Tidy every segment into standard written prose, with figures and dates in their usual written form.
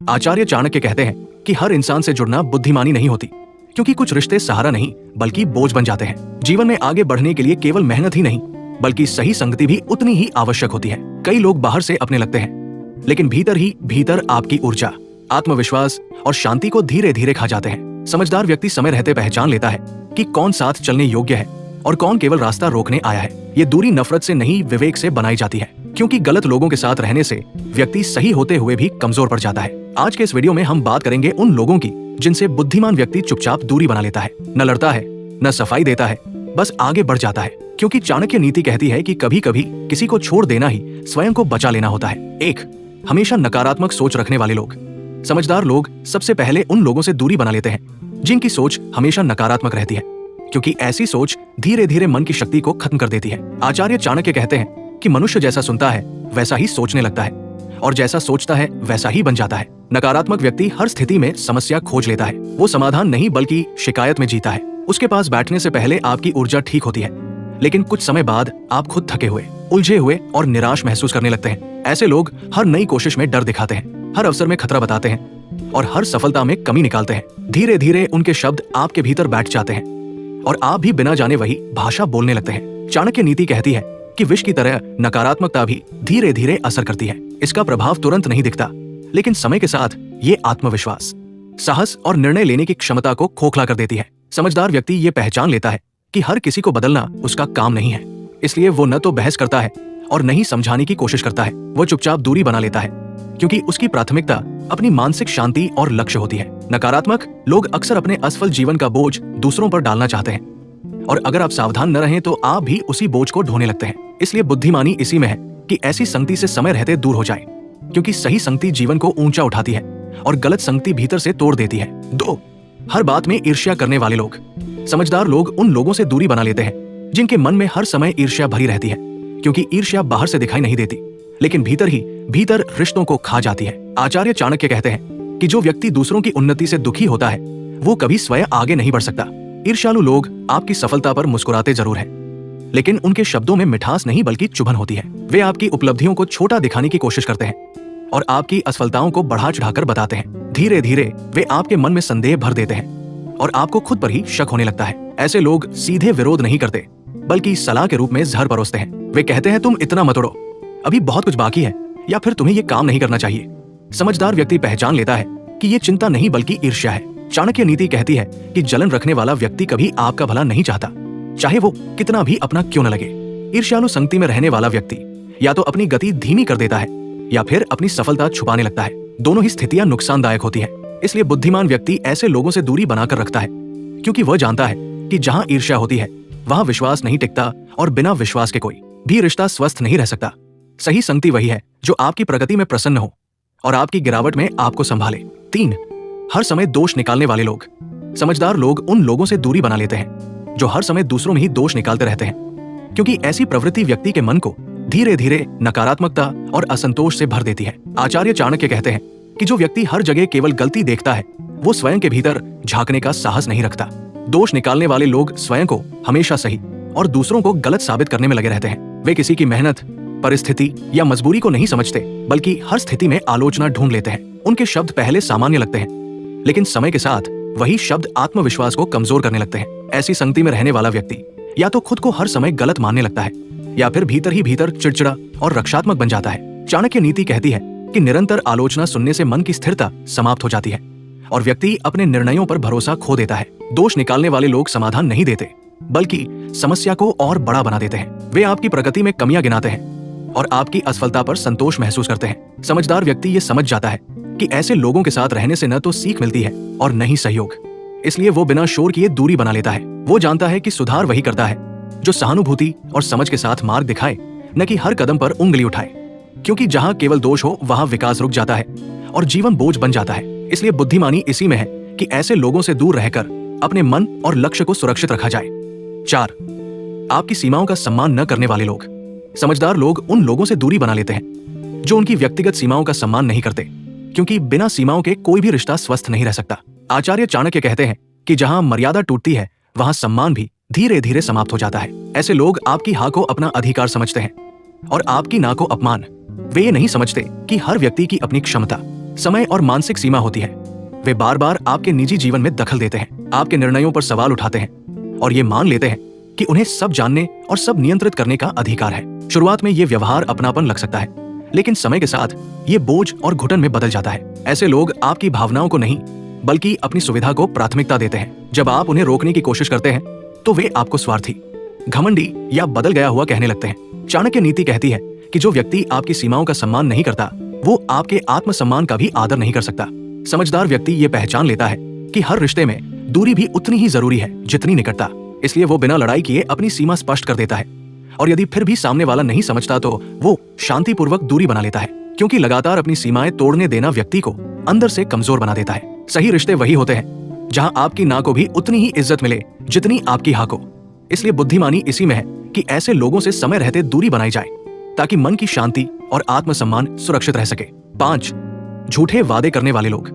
आचार्य चाणक्य कहते हैं कि हर इंसान से जुड़ना बुद्धिमानी नहीं होती, क्योंकि कुछ रिश्ते सहारा नहीं बल्कि बोझ बन जाते हैं। जीवन में आगे बढ़ने के लिए केवल मेहनत ही नहीं बल्कि सही संगति भी उतनी ही आवश्यक होती है। कई लोग बाहर से अपने लगते हैं, लेकिन भीतर ही भीतर आपकी ऊर्जा, आत्मविश्वास और शांति को धीरे धीरे खा जाते हैं। समझदार व्यक्ति समय रहते पहचान लेता है कि कौन साथ चलने योग्य है और कौन केवल रास्ता रोकने आया है। ये दूरी नफरत से नहीं, विवेक से बनाई जाती है, क्योंकि गलत लोगों के साथ रहने से व्यक्ति सही होते हुए भी कमजोर पड़ जाता है। आज के इस वीडियो में हम बात करेंगे उन लोगों की जिनसे बुद्धिमान व्यक्ति चुपचाप दूरी बना लेता है, न लड़ता है, न सफाई देता है, बस आगे बढ़ जाता है। क्योंकि चाणक्य नीति कहती है कि कभी कभी किसी को छोड़ देना ही स्वयं को बचा लेना होता है। 1. हमेशा नकारात्मक सोच रखने वाले लोग। समझदार लोग सबसे पहले उन लोगों से दूरी बना लेते हैं जिनकी सोच हमेशा नकारात्मक रहती है, क्योंकि ऐसी सोच धीरे धीरे मन की शक्ति को खत्म कर देती है। आचार्य चाणक्य कहते हैं कि मनुष्य जैसा सुनता है वैसा ही सोचने लगता है, और जैसा सोचता है वैसा ही बन जाता है। नकारात्मक व्यक्ति हर स्थिति में समस्या खोज लेता है। वो समाधान नहीं बल्कि शिकायत में जीता है। उसके पास बैठने से पहले आपकी ऊर्जा ठीक होती है, लेकिन कुछ समय बाद आप खुद थके हुए, उलझे हुए और निराश महसूस करने लगते हैं। ऐसे लोग हर नई कोशिश में डर दिखाते हैं, हर अवसर में खतरा बताते हैं और हर सफलता में कमी निकालते हैं। धीरे धीरे उनके शब्द आपके भीतर बैठ जाते हैं और आप भी बिना जाने वही भाषा बोलने लगते हैं। चाणक्य नीति कहती है कि विष की तरह नकारात्मकता भी धीरे धीरे असर करती है। इसका प्रभाव तुरंत नहीं दिखता, लेकिन समय के साथ ये आत्मविश्वास, साहस और निर्णय लेने की क्षमता को खोखला कर देती है। समझदार व्यक्ति ये पहचान लेता है कि हर किसी को बदलना उसका काम नहीं है, इसलिए वो न तो बहस करता है और न ही समझाने की कोशिश करता है। वो चुपचाप दूरी बना लेता है, क्योंकि उसकी प्राथमिकता अपनी मानसिक शांति और लक्ष्य होती है। नकारात्मक लोग अक्सर अपने असफल जीवन का बोझ दूसरों पर डालना चाहते हैं, और अगर आप सावधान न रहें तो आप भी उसी बोझ को ढोने लगते हैं। इसलिए बुद्धिमानी इसी में है कि ऐसी संगति से समय रहते दूर हो जाए, क्योंकि सही संगति जीवन को ऊंचा उठाती है और गलत संगति भीतर से तोड़ देती है। 2. हर बात में ईर्ष्या करने वाले लोग। समझदार लोग उन लोगों से दूरी बना लेते हैं जिनके मन में हर समय ईर्ष्या भरी रहती है, क्योंकि ईर्ष्या बाहर से दिखाई नहीं देती, लेकिन भीतर ही भीतर रिश्तों को खा जाती है। आचार्य चाणक्य कहते हैं कि जो व्यक्ति दूसरों की उन्नति से दुखी होता है वो कभी स्वयं आगे नहीं बढ़ सकता। ईर्ष्यालु लोग आपकी सफलता पर मुस्कुराते जरूर हैं, लेकिन उनके शब्दों में मिठास नहीं बल्कि चुभन होती है। वे आपकी उपलब्धियों को छोटा दिखाने की कोशिश करते हैं और आपकी असफलताओं को बढ़ा चढ़ाकर बताते हैं। धीरे धीरे वे आपके मन में संदेह भर देते हैं और आपको खुद पर ही शक होने लगता है। ऐसे लोग सीधे विरोध नहीं करते बल्कि सलाह के रूप में जहर परोसते हैं। वे कहते हैं तुम इतना मत उड़ो, अभी बहुत कुछ बाकी है, या फिर तुम्हें ये काम नहीं करना चाहिए। समझदार व्यक्ति पहचान लेता है कि ये चिंता नहीं बल्कि ईर्ष्या है। चाणक्य नीति कहती है कि जलन रखने वाला व्यक्ति कभी आपका भला नहीं चाहता, चाहे वो कितना भी अपना क्यों न लगे। ईर्ष्यालु संगति में रहने वाला व्यक्ति या तो अपनी गति धीमी कर देता है या फिर अपनी सफलता छुपाने लगता है। दोनों ही स्थितियां नुकसानदायक होती हैं। इसलिए बुद्धिमान व्यक्ति ऐसे लोगों से दूरी बनाकर रखता है, क्योंकि वह जानता है कि जहां ईर्ष्या होती है वहां विश्वास नहीं टिकता और बिना विश्वास के कोई भी रिश्ता स्वस्थ नहीं रह सकता। सही संगति वही है जो आपकी प्रगति में प्रसन्न हो और आपकी गिरावट में आपको संभाले। 3. हर समय दोष निकालने वाले लोग। समझदार लोग उन लोगों से दूरी बना लेते हैं जो हर समय दूसरों में ही दोष निकालते रहते हैं, क्योंकि ऐसी प्रवृत्ति व्यक्ति के मन को धीरे धीरे नकारात्मकता और असंतोष से भर देती है। आचार्य चाणक्य कहते हैं कि जो व्यक्ति हर जगह केवल गलती देखता है वो स्वयं के भीतर झांकने का साहस नहीं रखता। दोष निकालने वाले लोग स्वयं को हमेशा सही और दूसरों को गलत साबित करने में लगे रहते हैं। वे किसी की मेहनत, परिस्थिति या मजबूरी को नहीं समझते बल्कि हर स्थिति में आलोचना ढूंढ लेते हैं। उनके शब्द पहले सामान्य लगते हैं, लेकिन समय के साथ वही शब्द आत्मविश्वास को कमजोर करने लगते हैं। ऐसी संगति में रहने वाला व्यक्ति या तो खुद को हर समय गलत मानने लगता है या फिर भीतर ही भीतर चिड़चिड़ा और रक्षात्मक बन जाता है। चाणक्य नीति कहती है कि निरंतर आलोचना सुनने से मन की स्थिरता समाप्त हो जाती है और व्यक्ति अपने निर्णयों पर भरोसा खो देता है। दोष निकालने वाले लोग समाधान नहीं देते बल्कि समस्या को और बड़ा बना देते हैं। वे आपकी प्रगति में कमियां गिनाते हैं और आपकी असफलता पर संतोष महसूस करते हैं। समझदार व्यक्ति ये समझ जाता है कि ऐसे लोगों के साथ रहने से न तो सीख मिलती है और न ही सहयोग, इसलिए वो बिना शोर किए दूरी बना लेता है। वो जानता है कि सुधार वही करता है जो सहानुभूति और समझ के साथ मार्ग दिखाए, न कि हर कदम पर उंगली उठाए, क्योंकि जहां केवल दोष हो वहां विकास रुक जाता है और जीवन बोझ बन जाता है। इसलिए बुद्धिमानी इसी में है कि ऐसे लोगों से दूर रहकर अपने मन और लक्ष्य को सुरक्षित रखा जाए। 4. आपकी सीमाओं का सम्मान न करने वाले लोग। समझदार लोग उन लोगों से दूरी बना लेते हैं जो उनकी व्यक्तिगत सीमाओं का सम्मान नहीं करते, क्योंकि बिना सीमाओं के कोई भी रिश्ता स्वस्थ नहीं रह सकता। आचार्य चाणक्य कहते हैं कि जहां मर्यादा टूटती है वहां सम्मान भी धीरे धीरे समाप्त हो जाता है। ऐसे लोग आपकी हाँ को अपना अधिकार समझते हैं और आपकी ना को अपमान। वे ये नहीं समझते कि हर व्यक्ति की अपनी क्षमता, समय और मानसिक सीमा होती है। वे बार बार आपके निजी जीवन में दखल देते हैं, आपके निर्णयों पर सवाल उठाते हैं और ये मान लेते हैं कि उन्हें सब जानने और सब नियंत्रित करने का अधिकार है। शुरुआत में ये व्यवहार अपनापन लग सकता है, लेकिन समय के साथ ये बोझ और घुटन में बदल जाता है। ऐसे लोग आपकी भावनाओं को नहीं बल्कि अपनी सुविधा को प्राथमिकता देते हैं। जब आप उन्हें रोकने की कोशिश करते हैं तो वे आपको स्वार्थी, घमंडी या बदल गया हुआ कहने लगते हैं। चाणक्य नीति कहती है कि जो व्यक्ति आपकी सीमाओं का सम्मान नहीं करता वो आपके आत्मसम्मान का भी आदर नहीं कर सकता। समझदार व्यक्ति ये पहचान लेता है कि हर रिश्ते में दूरी भी उतनी ही जरूरी है जितनी निकटता। इसलिए वो बिना लड़ाई किए अपनी सीमा स्पष्ट कर देता है और यदि फिर भी सामने वाला नहीं समझता तो वो शांतिपूर्वक दूरी बना लेता है, क्योंकि लगातार अपनी सीमाएं तोड़ने देना व्यक्ति को अंदर से कमजोर बना देता है। सही रिश्ते वही होते हैं जहां आपकी ना को भी उतनी ही इज्जत मिले जितनी आपकी हाँ को। इसलिए बुद्धिमानी इसी में है कि ऐसे लोगों से समय रहते दूरी बनाई जाए ताकि मन की शांति और आत्मसम्मान सुरक्षित रह सके। 5. झूठे वादे करने वाले लोग।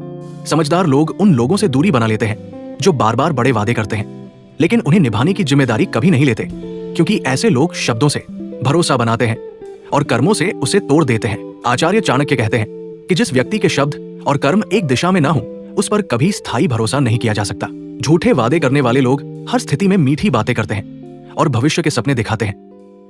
समझदार लोग उन लोगों से दूरी बना लेते हैं जो बार बार बड़े वादे करते हैं लेकिन उन्हें निभाने की जिम्मेदारी कभी नहीं लेते, क्योंकि ऐसे लोग शब्दों से भरोसा बनाते हैं और कर्मों से उसे तोड़ देते हैं। आचार्य चाणक्य कहते हैं कि जिस व्यक्ति के शब्द और कर्म एक दिशा में ना हो उस पर कभी स्थायी भरोसा नहीं किया जा सकता। झूठे वादे करने वाले लोग हर स्थिति में मीठी बातें करते हैं और भविष्य के सपने दिखाते हैं,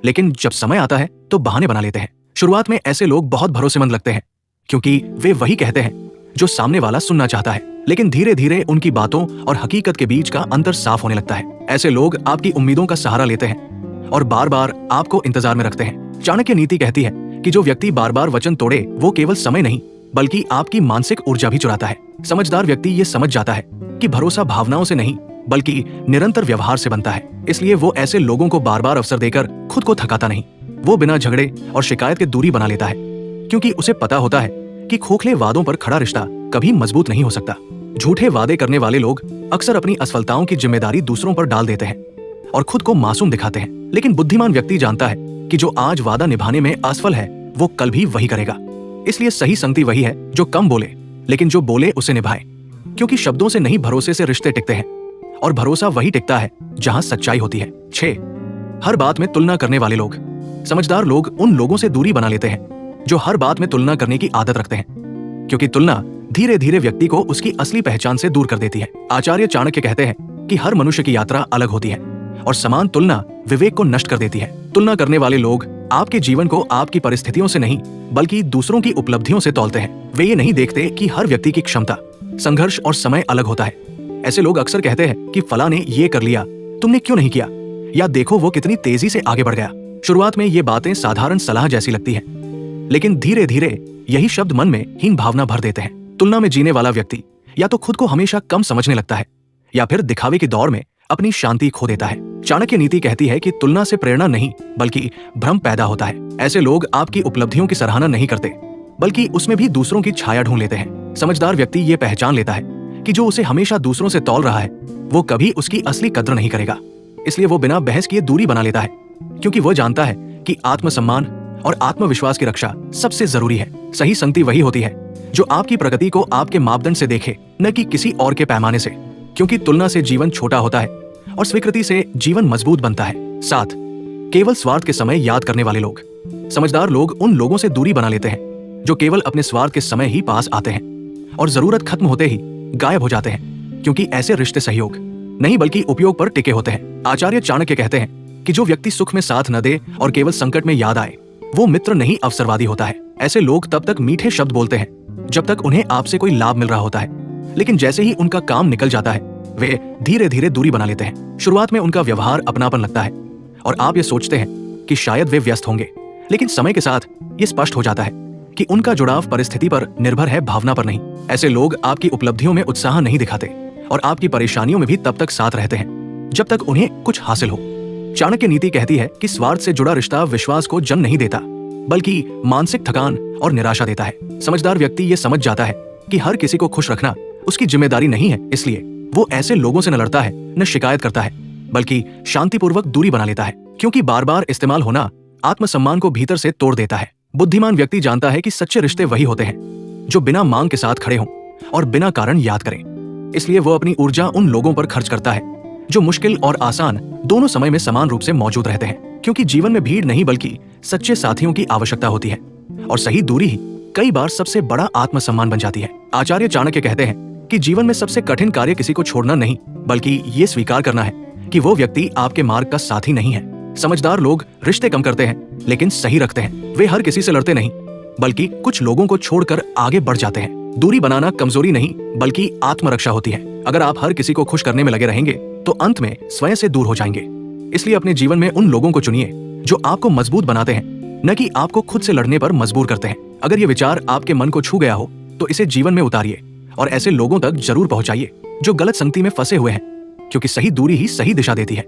लेकिन जब समय आता है तो बहाने बना लेते हैं। शुरुआत में ऐसे लोग बहुत भरोसेमंद लगते हैं क्योंकि वे वही कहते हैं जो सामने वाला सुनना चाहता है, लेकिन धीरे धीरे उनकी बातों और हकीकत के बीच का अंतर साफ होने लगता है। ऐसे लोग आपकी उम्मीदों का सहारा लेते हैं और बार बार आपको इंतजार में रखते हैं। चाणक्य नीति कहती है कि जो व्यक्ति बार बार वचन तोड़े वो केवल समय नहीं बल्कि आपकी मानसिक ऊर्जा भी चुराता है। समझदार व्यक्ति ये समझ जाता है कि भरोसा भावनाओं से नहीं बल्कि निरंतर व्यवहार से बनता है। इसलिए वो ऐसे लोगों को बार बार अवसर देकर खुद को थकाता नहीं। वो बिना झगड़े और शिकायत के दूरी बना लेता है, क्योंकि उसे पता होता है कि खोखले वादों पर खड़ा रिश्ता कभी मजबूत नहीं हो सकता। झूठे वादे करने वाले लोग अक्सर अपनी असफलताओं की जिम्मेदारी दूसरों पर डाल देते हैं और खुद को मासूम दिखाते हैं, लेकिन बुद्धिमान व्यक्ति जानता है कि जो आज वादा निभाने में असफल है वो कल भी वही करेगा। इसलिए सही संगति वही है जो कम बोले लेकिन जो बोले उसे निभाए, क्योंकि शब्दों से नहीं भरोसे से रिश्ते टिकते हैं और भरोसा वही टिकता है जहां सच्चाई होती है। 6. हर बात में तुलना करने वाले लोग। समझदार लोग उन लोगों से दूरी बना लेते हैं जो हर बात में तुलना करने की आदत रखते हैं, क्योंकि तुलना धीरे धीरे व्यक्ति को उसकी असली पहचान से दूर कर देती है। आचार्य चाणक्य कहते हैं कि हर मनुष्य की यात्रा अलग होती है और समान तुलना विवेक को नष्ट कर देती है। तुलना करने वाले लोग आपके जीवन को आपकी परिस्थितियों से नहीं बल्कि दूसरों की उपलब्धियों से तौलते हैं। वे ये नहीं देखते कि हर व्यक्ति की क्षमता, संघर्ष और समय अलग होता है। ऐसे लोग अक्सर कहते हैं कि फला ने ये कर लिया, तुमने क्यों नहीं किया, या देखो वो कितनी तेजी से आगे बढ़ गया। शुरुआत में ये बातें साधारण सलाह जैसी लगती है, लेकिन धीरे धीरे यही शब्द मन में हीन भावना भर देते हैं। तुलना में जीने वाला व्यक्ति या तो खुद को हमेशा कम समझने लगता है या फिर दिखावे की दौड़ में अपनी शांति खो देता है। चाणक्य नीति कहती है कि तुलना से प्रेरणा नहीं बल्कि भ्रम पैदा होता है। ऐसे लोग आपकी उपलब्धियों की सराहना नहीं करते बल्कि उसमें भी दूसरों की छाया ढूंढ लेते हैं। समझदार व्यक्ति ये पहचान लेता है कि जो उसे हमेशा दूसरों से तौल रहा है वो कभी उसकी असली कद्र नहीं करेगा। इसलिए वो बिना बहस किए दूरी बना लेता है, क्योंकि वो जानता है कि आत्मसम्मान और आत्मविश्वास की रक्षा सबसे जरूरी है। सही संगति वही होती है जो आपकी प्रगति को आपके मापदंड से देखे, न कि किसी और के पैमाने से, क्योंकि तुलना से जीवन छोटा होता है और स्वीकृति से जीवन मजबूत बनता है। 7. केवल स्वार्थ के समय याद करने वाले लोग। समझदार लोग उन लोगों से दूरी बना लेते हैं जो केवल अपने स्वार्थ के समय ही पास आते हैं और जरूरत खत्म होते ही गायब हो जाते हैं, क्योंकि ऐसे रिश्ते सहयोग नहीं बल्कि उपयोग पर टिके होते हैं। आचार्य चाणक्य कहते हैं कि जो व्यक्ति सुख में साथ न दे और केवल संकट में याद आए वो मित्र नहीं अवसरवादी होता है। ऐसे लोग तब तक मीठे शब्द बोलते हैं जब तक उन्हें आपसे कोई लाभ मिल रहा होता है, लेकिन जैसे ही उनका काम निकल जाता है वे धीरे धीरे दूरी बना लेते हैं। शुरुआत में उनका व्यवहार अपनापन लगता है और आप ये सोचते हैं कि शायद वे व्यस्त होंगे, लेकिन समय के साथ ये स्पष्ट हो जाता है कि उनका जुड़ाव परिस्थिति पर निर्भर है, भावना पर नहीं। ऐसे लोग आपकी उपलब्धियों में उत्साह नहीं दिखाते और आपकी परेशानियों में भी तब तक साथ रहते हैं जब तक उन्हें कुछ हासिल हो। चाणक्य नीति कहती है कि स्वार्थ से जुड़ा रिश्ता विश्वास को जन्म नहीं देता बल्कि मानसिक थकान और निराशा देता है। समझदार व्यक्ति ये समझ जाता है कि हर किसी को खुश रखना उसकी जिम्मेदारी नहीं है, इसलिए वो ऐसे लोगों से न लड़ता है न शिकायत करता है बल्कि शांतिपूर्वक दूरी बना लेता है, क्योंकि बार बार इस्तेमाल होना आत्मसम्मान को भीतर से तोड़ देता है। बुद्धिमान व्यक्ति जानता है कि सच्चे रिश्ते वही होते हैं जो बिना मांग के साथ खड़े हों और बिना कारण याद करें। इसलिए वो अपनी ऊर्जा उन लोगों पर खर्च करता है जो मुश्किल और आसान दोनों समय में समान रूप से मौजूद रहते हैं, क्योंकि जीवन में भीड़ नहीं बल्कि सच्चे साथियों की आवश्यकता होती है और सही दूरी ही कई बार सबसे बड़ा आत्मसम्मान बन जाती है। आचार्य चाणक्य कहते हैं कि जीवन में सबसे कठिन कार्य किसी को छोड़ना नहीं, बल्कि ये स्वीकार करना है कि वो व्यक्ति आपके मार्ग का साथी नहीं है। समझदार लोग रिश्ते कम करते हैं, लेकिन सही रखते हैं। वे हर किसी से लड़ते नहीं, बल्कि कुछ लोगों को छोड़कर आगे बढ़ जाते हैं। दूरी बनाना कमजोरी नहीं, बल्कि आत्मरक्षा होती है। अगर आप हर किसी को खुश करने में लगे रहेंगे, तो अंत में स्वयं से दूर हो जाएंगे। इसलिए अपने जीवन में उन लोगों को चुनिए जो आपको मजबूत बनाते हैं, न कि आपको खुद से लड़ने पर मजबूर करते हैं। अगर ये विचार आपके मन को छू गया हो, तो इसे जीवन में उतारिए और ऐसे लोगों तक जरूर पहुंचाइए जो गलत संगति में फंसे हुए हैं, क्योंकि सही दूरी ही सही दिशा देती है।